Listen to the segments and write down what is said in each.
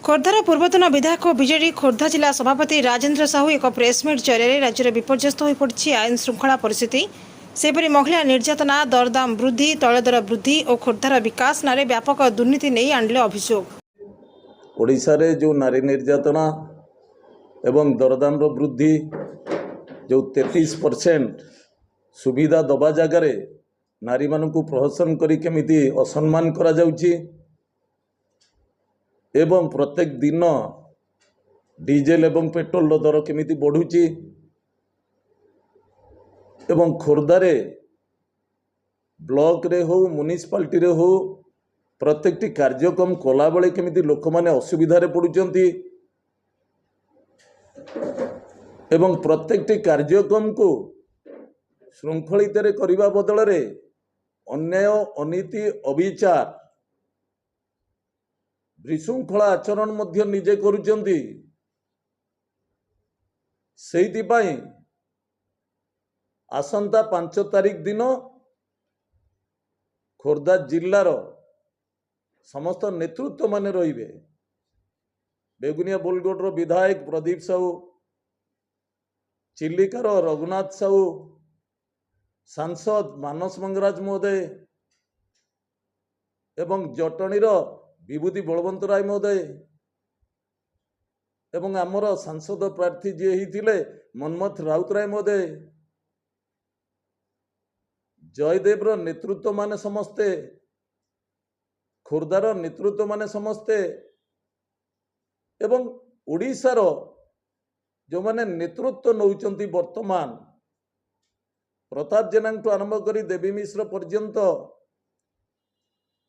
खोर्धार पूर्वतन विधायक और विजेडी खोर्धा जिला सभापति राजेन्द्र साहू एक प्रेसमिट जरिए राज्य में विपर्यस्त हो पड़ी आईन श्रृंखला परिस्थिति सेपरी महिला निर्यातना दरदाम वृद्धि तैल दर वृद्धि और खोर्धार विकास नारे व्यापक दुर्नीति नहीं आणले अभियोग। ओडिशा रे जो नारी निर्यातना एवं दरदाम वृद्धि जो 33% सुविधा दबा जगार नारी मानू प्रहसन करी केमिति असम्मान करा जाउची एवं प्रत्येक दिन डीजेल एवं पेट्रोल दर केमिति बढ़ुची एवं खोर्धारे ब्लॉक रे हो म्युनिसिपालिटी रे हो प्रत्येकटी कार्यक्रम कला बेले केमिति लोक माने असुविधारे पड़ुचंती एवं प्रत्येकटी कार्यक्रम को श्रृंखलित करने बदल रे अन्याय अनीति अविचार विशृंखला आचरण मध्य निजे करुचंती। सेइथिपाई आसंता 5 तारिख दिन खोर्धा जिल्लार समस्त नेतृत्व माने रहिबे। बेगुनिया बोलगोड़ विधायक प्रदीप साहू, चिल्लिकार रघुनाथ साहू, सांसद मानस मंगराज महोदय एवं जटणीर विभूति बलवंत राय महोदय एवं आमर सांसद प्रार्थी जी ही मनमथ राउत राय महोदय, जयदेव नेतृत्व माने समस्ते, खोर्धार नेतृत्व माने समस्ते एवं ओडिशार जो माने नेतृत्व नौचंती वर्तमान प्रताप जेना आरंभ करी देवी मिश्र पर्यंत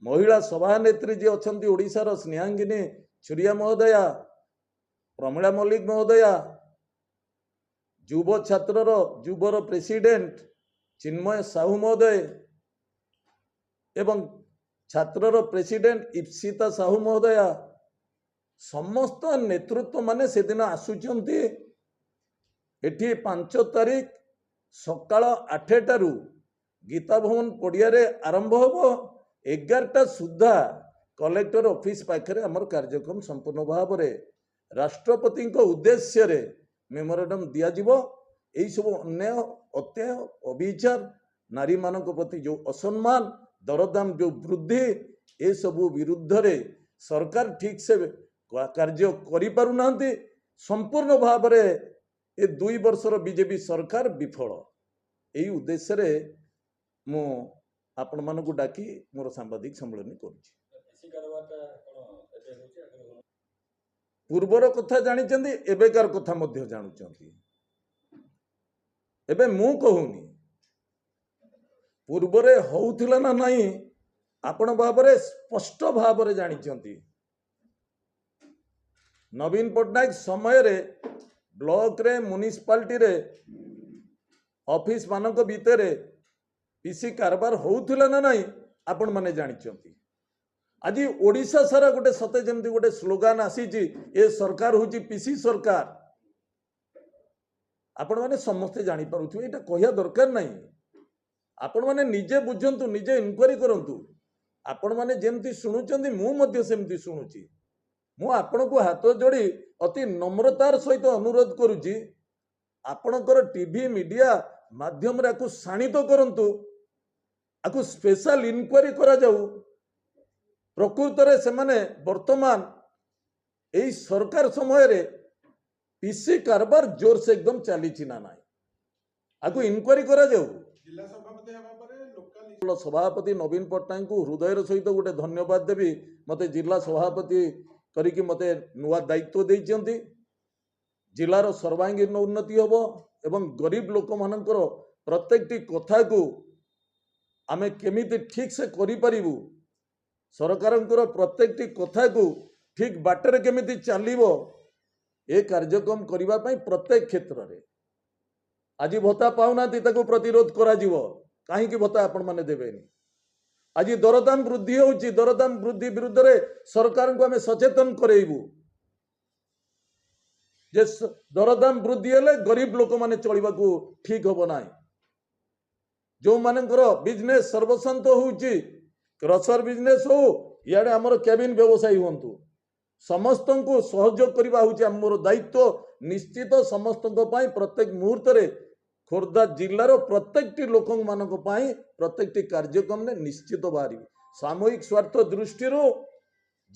महिला सभानेत्री जी अच्छा ओडिशार स्नेहांगिनी छुरिया महोदया, प्रमिला मल्लिक महोदया, युव छात्रर युवर प्रेसिडेंट चिन्मय साहू महोदय एवं छात्रर प्रेसिडेंट इप्सिता साहू महोदया, समस्त नेतृत्व माने से दिन आसुचंती एठी 5 तारिख सकाळ 8टारू गीता भवन पड़िया आरंभ होबो 11टा सुधा कलेक्टर ऑफिस पाखरे हमर कार्यक्रम संपूर्ण भाव में राष्ट्रपति उद्देश्य रे मेमोरेंडम दिया जिवो। एई सब अन्याय अत्याय अविचार नारी मानक प्रति जो असम्मान दरदाम जो वृद्धि ए सबु विरुद्ध रे सरकार ठीक से कार्य करि पारु नांती। संपूर्ण भाव में ए 2 वर्षर बीजेपी सरकार विफल। एई उद्देश्य रे मु आपण मानकु डाकी मोर सांबादिक सम्मेलन करुछि। पूर्वर कथा जानिचंदी एबेकार कथा मध्य जानुचंदी। एबे मु कहूनी पूर्वरे होउथिला ना नाही आपण भाबरे स्पष्ट भाबरे जानिचंदी। नवीन पटनायक समय रे ब्लॉक रे म्युनिसिपालिटी रे ऑफिस मानक भीतर पीसी कारबार होउथिला ना नाही आपण माने जानिचंती। आज ओडिशा सारा गोटे सते जमती गोटे स्लोगान आसी ए सरकार होची पीसी सरकार। आपण माने समस्त जानी पारुथिबे एटा कहिया दरकार नाही। आपण माने निजे बुझंतु निजे इनक्वारी करंतु। आपण माने जेमती सुनुचंदी मु मध्ये सेमती सुनुची। मु आपण को हाथ जोड़ी अति नम्रतार सहित अनुरोध करुची आपणकर टीवी मीडिया माध्यम रे आकु शाणित करंतु, आकु स्पेशल इनक्वारी करा जाऊ। प्रकृत रे से माने वर्तमान एई सरकार समय रे पीसी कारबार जोर से एकदम चली ना ना आकु इनक्वारी करा जाऊ। जिला सभापति नवीन पटनायक को हृदयर सहित गोटे धन्यवाद देवी। मते जिला सभापति करिकि मते नुआ दायित्व देइचंती। जिलार सर्वांगीन उन्नति होबो एवं गरीब लोक मानकर प्रत्येकटी कथा को आमे केमिति ठीक से करि परिबु, सरकारंकर प्रत्येकटी कथा को ठीक बाटर केमिति चलिबो ए कार्यक्रम करिबा पई प्रत्येक क्षेत्र रे आज भत्ता पाउना ताको प्रतिरोध करा जिवो। काहे कि भत्ता आपण माने देबेनी। आज दरदाम वृद्धि होउची, दरदाम वृद्धि विरुद्ध रे सरकार को आमे सचेतन करेइबु जे दरदाम वृद्धि हेले गरीब लोक माने चलिबा को ठीक होबो नाही। जो मानकर बिजनेस सर्वशांत होउची क्रसर बिजनेस हो इे आमर केबिन व्यवसायी हूँ समस्त को सहयोग करवा हूँ मोर दायित्व। निश्चित समस्त प्रत्येक मुहूर्त खोर्धा जिलार प्रत्येक लोक मान प्रत्येक कार्यक्रम ने निश्चित बाहरी सामूहिक स्वार्थ दृष्टि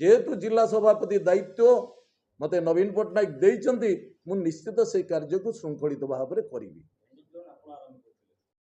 जेहेतु जिला सभापति दायित्व मते नवीन पट्टनायक देइचंती मु निश्चित से कार्य को श्रृंखलित भाव में करी।